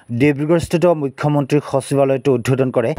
ডিব্ৰুগড়স্থিত মুখ্যমন্ত্ৰীৰ সচিবালয়টো উদ্বোধন কৰে।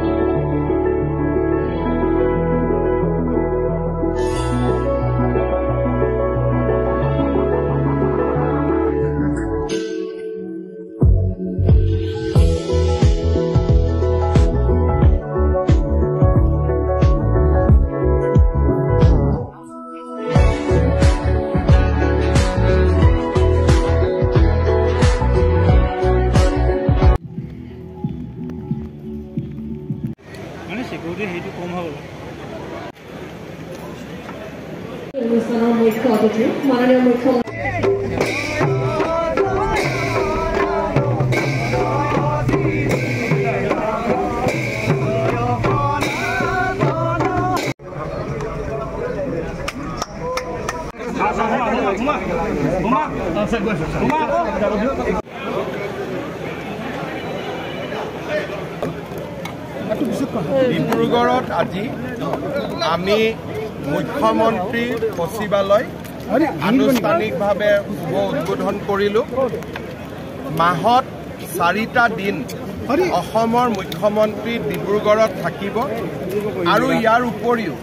মাননীয় মুখ্যমন্ত্ৰী ডিব্ৰুগড়ত আজি আমি মুখ্যমন্ত্ৰী সচিবালয় আনুষ্ঠানিকভাৱে শুভ উদ্বোধন কৰিলোঁ। মাহত 4টা দিন অসমৰ মুখ্যমন্ত্ৰী ডিব্ৰুগড়ত থাকিব আৰু ইয়াৰ উপৰিও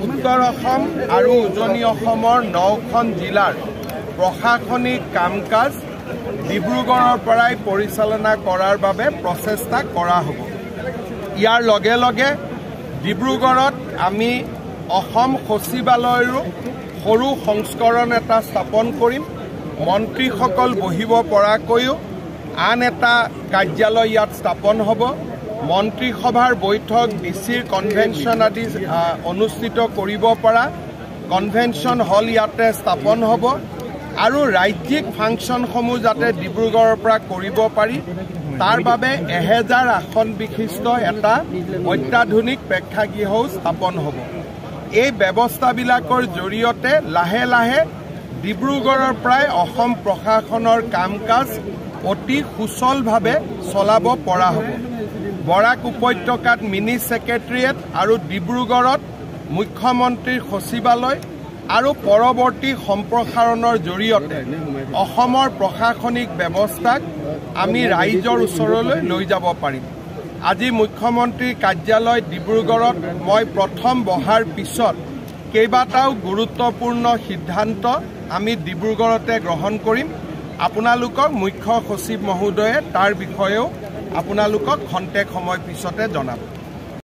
উত্তৰ অসম আৰু উজনি অসমৰ 9খন জিলাৰ প্ৰশাসনিক কাম কাজ ডিব্ৰুগড়ৰ পৰাই পৰিচালনা কৰাৰ বাবে প্ৰচেষ্টা কৰা হ'ব। ইয়াৰ লগে লগে ডিব্ৰুগড়ত আমি অসম সচিবালয়ৰো সৰু সংস্কৰণ এটা স্থাপন কৰিম। মন্ত্ৰীসকল বহিব পৰাকৈও আন এটা কাৰ্যালয় ইয়াত স্থাপন হ'ব। মন্ত্ৰীসভাৰ বৈঠক ডিচিৰ কনভেনশ্যন আদি অনুষ্ঠিত কৰিব পৰা কনভেনশ্যন হল ইয়াতে স্থাপন হ'ব আৰু ৰাজ্যিক ফাংচনসমূহ যাতে ডিব্ৰুগড়ৰ পৰা কৰিব পাৰি তাৰ বাবে 1000 আসন বিশিষ্ট এটা অত্যাধুনিক প্ৰেক্ষাগৃহও স্থাপন হ'ব। এই ব্যৱস্থাবিলাকৰ জৰিয়তে লাহে লাহে ডিব্ৰুগড়ৰ পৰাই অসম প্ৰশাসনৰ কাম কাজ অতি সুচলভাৱে চলাব পৰা হ'ব। বৰাক উপত্যকাত মিনি ছেক্ৰেটেৰিয়েট আৰু ডিব্ৰুগড়ত মুখ্যমন্ত্ৰীৰ সচিবালয় আৰু পৰৱৰ্তী সম্প্ৰসাৰণৰ জৰিয়তে অসমৰ প্ৰশাসনিক ব্যৱস্থাক আমি ৰাইজৰ ওচৰলৈ লৈ যাব পাৰিম। আজি মুখ্যমন্ত্ৰীৰ কাৰ্যালয় ডিব্ৰুগড়ত মই প্ৰথম বহাৰ পিছত কেইবাটাও গুৰুত্বপূৰ্ণ সিদ্ধান্ত আমি ডিব্ৰুগড়তে গ্ৰহণ কৰিম। আপোনালোকক মুখ্য সচিব মহোদয়ে তাৰ বিষয়েও আপোনালোকক খন্তেক সময় পিছতে জনাব।